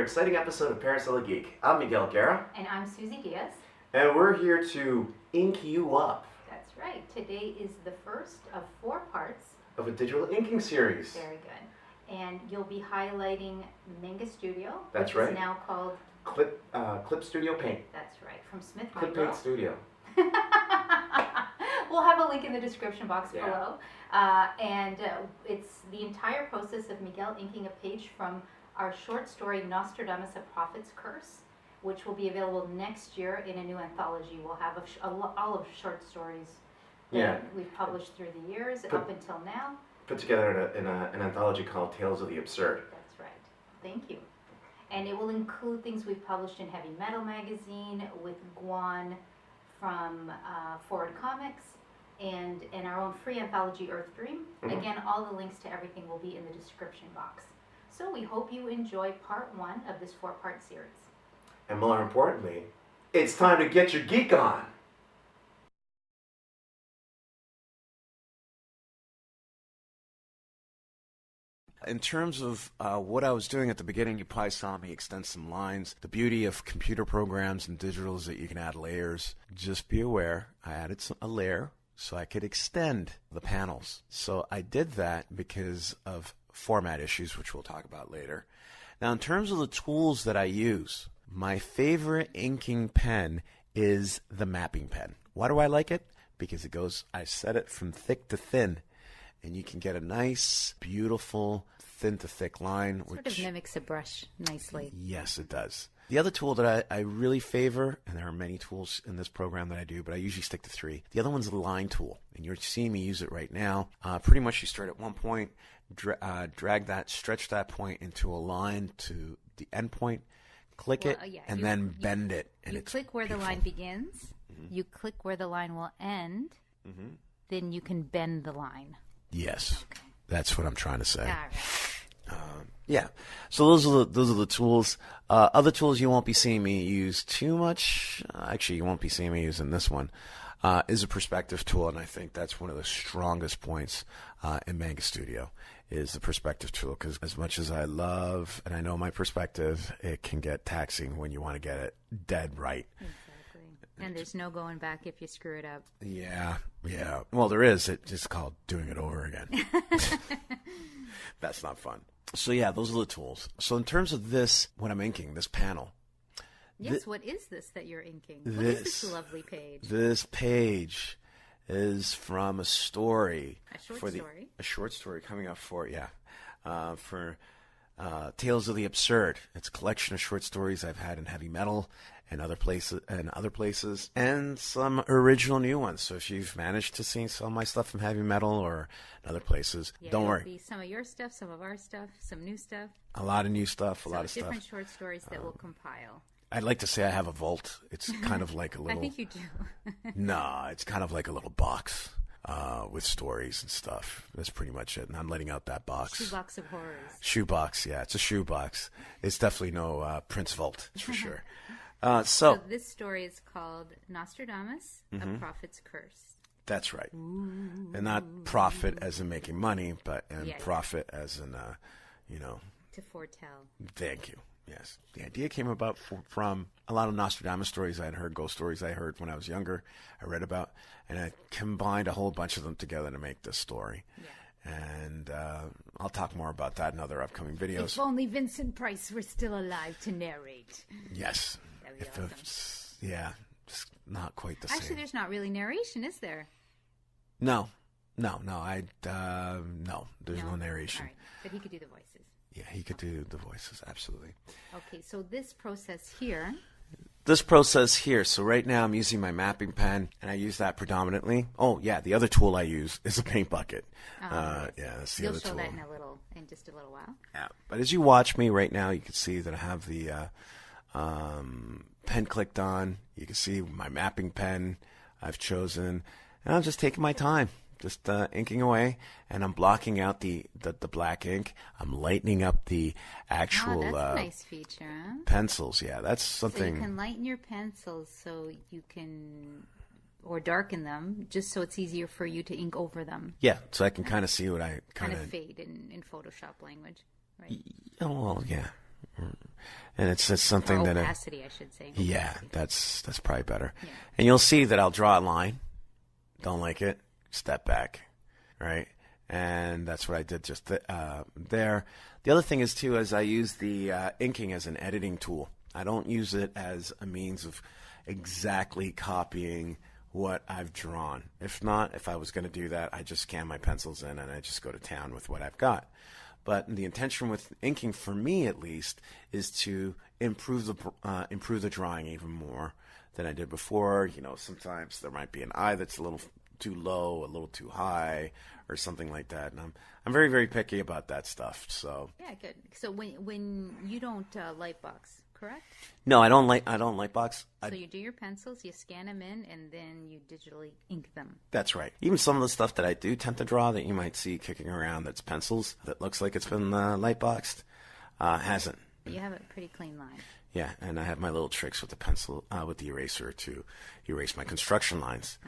exciting episode of Parasol Geek. I'm Miguel Guerra. And I'm Suzy Diaz. And we're here to ink you up. That's right. Today is the first of 4 parts of a digital inking series. Very good. And you'll be highlighting Manga Studio. That's which right. Is now called Clip Studio Paint. That's right. From Smith Clip Micro. Paint Studio. We'll have a link in the description box below. It's the entire process of Miguel inking a page from our short story Nostradamus, A Prophet's Curse, which will be available next year in a new anthology. We'll have all of short stories that we've published through the years up until now. Put together in an anthology called Tales of the Absurd. That's right. Thank you. And it will include things we've published in Heavy Metal magazine, with Guan from Forward Comics, and in our own free anthology, Earth Dream. Mm-hmm. Again, all the links to everything will be in the description box. So we hope you enjoy part 1 of this 4-part series. And more importantly, it's time to get your geek on. In terms of what I was doing at the beginning, you probably saw me extend some lines. The beauty of computer programs and digital is that you can add layers. Just be aware, I added a layer so I could extend the panels. So I did that because of format issues, which we'll talk about later. Now, in terms of the tools that I use, my favorite inking pen is the mapping pen. Why do I like it? Because I set it from thick to thin, and you can get a nice, beautiful, thin to thick line. Sort of mimics a brush nicely. Yes, it does. The other tool that I really favor, and there are many tools in this program that I do, but I usually stick to 3. The other one's the line tool, and you're seeing me use it right now. Pretty much you start at one point, stretch that point into a line to the end point, click and then bend it. And you click where the line begins, you click where the line will end, then you can bend the line. Yes, okay. That's what I'm trying to say. All right. So those are the tools. Other tools you won't be seeing me use too much. Actually, you won't be seeing me using this one. Is a perspective tool, and I think that's one of the strongest points in Manga Studio is the perspective tool. Because as much as I love and I know my perspective, it can get taxing when you want to get it dead right. Exactly. And there's no going back if you screw it up. Yeah. Well, there is. It's just called doing it over again. That's not fun. So those are the tools. So in terms of this, when I'm inking this panel. Yes, what is this that you're inking? What is this lovely page? This page is from a story. A short story coming up for Tales of the Absurd. It's a collection of short stories I've had in Heavy Metal and other places, and some original new ones. So if you've managed to see some of my stuff from Heavy Metal or other places, don't worry. Be some of your stuff, some of our stuff, some new stuff. A lot of new stuff, a lot of stuff. Different short stories that we'll compile. I'd like to say I have a vault. It's kind of like a little... I think you do. No, it's kind of like a little box with stories and stuff. That's pretty much it. And I'm letting out that box. Shoebox of horrors. Shoebox, yeah. It's a shoebox. It's definitely no Prince vault, that's for sure. So this story is called Nostradamus, A Prophet's Curse. That's right. Ooh. And not profit as in making money, but profit as in, to foretell. Thank you. Yes. The idea came about from a lot of Nostradamus stories I had heard, ghost stories I heard when I was younger, I read about, and I combined a whole bunch of them together to make this story. Yeah. And I'll talk more about that in other upcoming videos. If only Vincent Price were still alive to narrate. Yes. Awesome. Just not quite the same. Actually, there's not really narration, is there? No. There's no narration. All right. But he could do the voices. Yeah, he could do the voices, absolutely. Okay, so this process here, so right now I'm using my mapping pen, and I use that predominantly. Oh, yeah, the other tool I use is a paint bucket. That's the other tool. You'll show that in just a little while. Yeah, but as you watch me right now, you can see that I have the pen clicked on. You can see my mapping pen I've chosen, and I'm just taking my time. Just inking away, and I'm blocking out the black ink. I'm lightening up the actual that's a nice feature, huh? Pencils. Yeah, that's something. So you can lighten your pencils so you can, or darken them, just so it's easier for you to ink over them. Yeah, so I can kind of see what I kind of fade in Photoshop language, right? Oh, well, yeah. And it's something or that opacity, I should say. yeah, that's probably better. Yeah. And you'll see that I'll draw a line. Don't like it, step back, right? And that's what I did just there. The other thing is too, is I use the inking as an editing tool. I don't use it as a means of exactly copying what I've drawn. If I was going to do that, I just scan my pencils in and I just go to town with what I've got. But the intention with inking, for me at least, is to improve the drawing even more than I did before. You know, sometimes there might be an eye that's a little too low, a little too high, or something like that. And I'm very, very picky about that stuff. So yeah, good. So when you don't lightbox, correct? no, I don't lightbox. So you do your pencils, you scan them in, and then you digitally ink them. That's right. Even some of the stuff that I do tend to draw that you might see kicking around that's pencils that looks like it's been lightboxed, hasn't. But you have a pretty clean line. Yeah, and I have my little tricks with the pencil, with the eraser to erase my construction lines.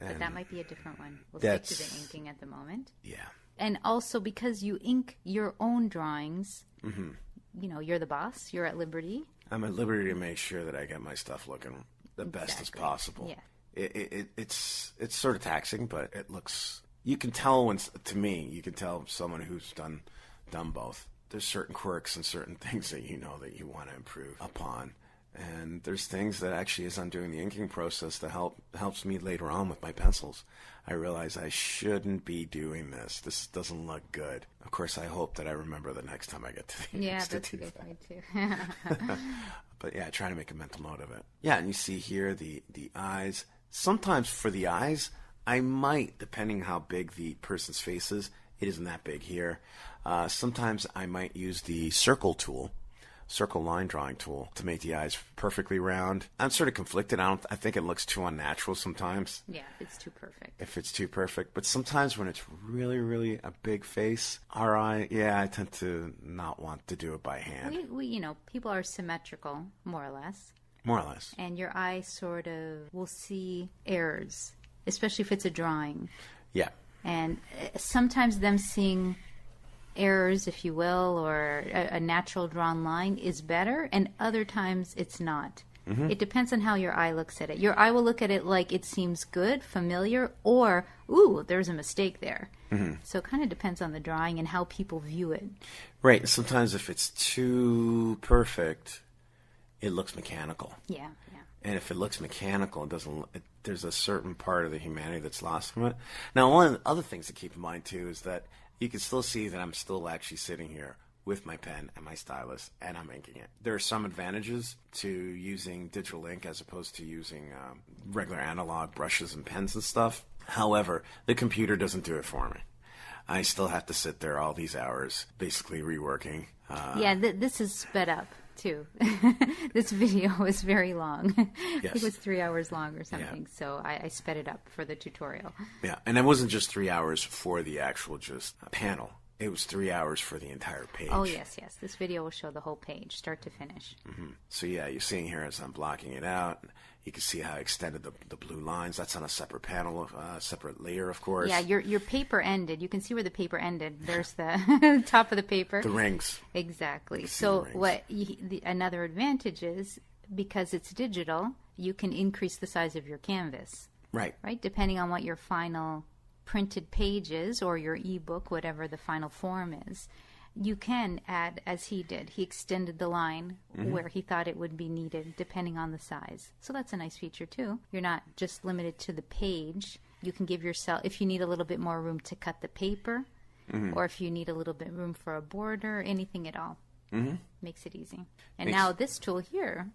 But that might be a different one. We'll stick to the inking at the moment. Yeah. And also because you ink your own drawings, you know, you're the boss. You're at liberty. I'm at liberty to make sure that I get my stuff looking the best as possible. Yeah. It's sort of taxing, but it looks. You can tell you can tell someone who's done both. There's certain quirks and certain things that you know that you want to improve upon. And there's things that actually, as I'm doing the inking process, that helps me later on with my pencils. I realize I shouldn't be doing this. This doesn't look good. Of course, I hope that I remember the next time I get to the yeah, that's a good point too. But yeah, I try to make a mental note of it. Yeah, and you see here the eyes. Sometimes for the eyes, I might, depending how big the person's face is, it isn't that big here. Sometimes I might use the circle line drawing tool to make the eyes perfectly round. I'm sort of conflicted. I think it looks too unnatural sometimes. Yeah, if it's too perfect. But sometimes when it's really, really a big face, I tend to not want to do it by hand. We you know, people are symmetrical, more or less. More or less. And your eye sort of will see errors, especially if it's a drawing. Yeah. And sometimes them seeing errors, if you will, or a natural drawn line is better, and other times it's not. It depends on how your eye looks at it. Your eye will look at it like it seems good, familiar, or, ooh, there's a mistake there. So it kind of depends on the drawing and how people view it. Right. Sometimes if it's too perfect, it looks mechanical. Yeah. And if it looks mechanical, there's a certain part of the humanity that's lost from it. Now, one of the other things to keep in mind, too, is that you can still see that I'm still actually sitting here with my pen and my stylus, and I'm inking it. There are some advantages to using digital ink as opposed to using regular analog brushes and pens and stuff. However, the computer doesn't do it for me. I still have to sit there all these hours, basically reworking. This is sped up, too. This video was very long. Yes. It was 3 hours long or something, so I sped it up for the tutorial. Yeah, and it wasn't just 3 hours for the actual just panel. It was 3 hours for the entire page. Oh, yes. This video will show the whole page, start to finish. So, yeah, you're seeing here as I'm blocking it out. You can see how I extended the blue lines. That's on a separate panel, separate layer, of course. Yeah, your paper ended. You can see where the paper ended. There's the top of the paper. The rings. Exactly. So another advantage is, because it's digital, you can increase the size of your canvas. Right. Right? Depending on what your final printed page is, or your ebook, whatever the final form is. You can add, as he did. He extended the line where he thought it would be needed, depending on the size. So that's a nice feature, too. You're not just limited to the page. You can give yourself, if you need a little bit more room to cut the paper, or if you need a little bit room for a border, anything at all. Makes it easy. And now this tool here,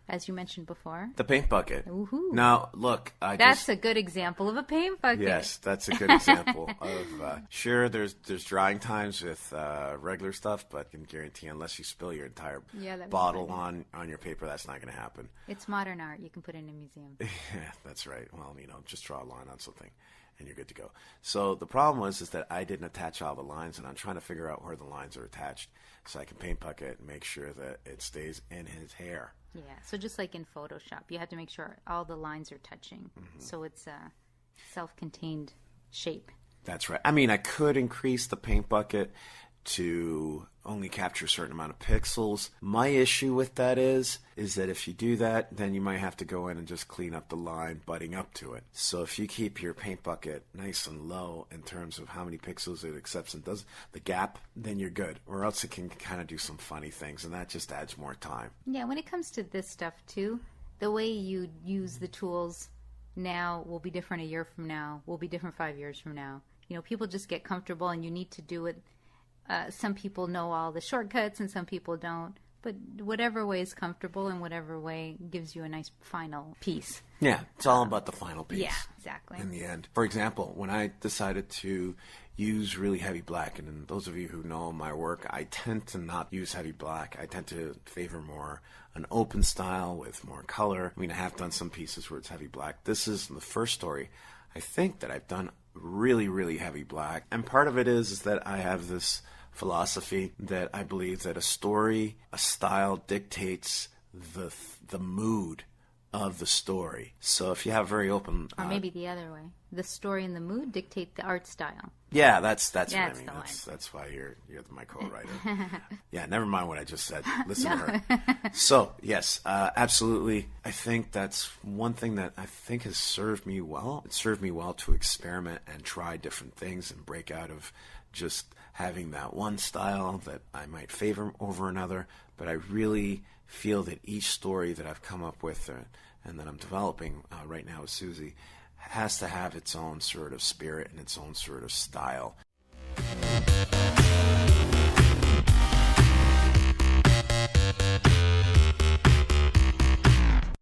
as you mentioned before. The paint bucket. Woohoo. Now, look. That's a good example of a paint bucket. Yes, that's a good example of... sure, there's drying times with regular stuff, but I can guarantee unless you spill your entire bottle on your paper, that's not going to happen. It's modern art. You can put it in a museum. Yeah, that's right. Well, just draw a line on something, and you're good to go. So the problem is that I didn't attach all the lines, and I'm trying to figure out where the lines are attached so I can paint bucket and make sure that it stays in his hair. Yeah, so just like in Photoshop, you have to make sure all the lines are touching, so it's a self-contained shape. That's right. I mean, I could increase the paint bucket to only capture a certain amount of pixels. My issue with that is that if you do that, then you might have to go in and just clean up the line butting up to it. So if you keep your paint bucket nice and low in terms of how many pixels it accepts and does the gap, then you're good. Or else it can kind of do some funny things, and that just adds more time. Yeah, when it comes to this stuff too, the way you use the tools now will be different a year from now, will be different 5 years from now. You know, people just get comfortable and you need to do it. Some people know all the shortcuts and some people don't. But whatever way is comfortable and whatever way gives you a nice final piece. Yeah, it's all about the final piece. Yeah, exactly. In the end. For example, when I decided to use really heavy black, and those of you who know my work, I tend to not use heavy black. I tend to favor more an open style with more color. I mean, I have done some pieces where it's heavy black. This is the first story, I think, that I've done really, really heavy black. And part of it is that I have this philosophy that I believe that a story, a style dictates the mood of the story. So if you have very open... Or maybe the other way. The story and the mood dictate the art style. Yeah, that's what I mean. The line. That's why you're my co-writer. Yeah, never mind what I just said. Listen to her. So, yes, absolutely. I think that's one thing that I think has served me well. It served me well to experiment and try different things and break out of just having that one style that I might favor over another. But I really feel that each story that I've come up with and that I'm developing right now with Suzy has to have its own sort of spirit and its own sort of style.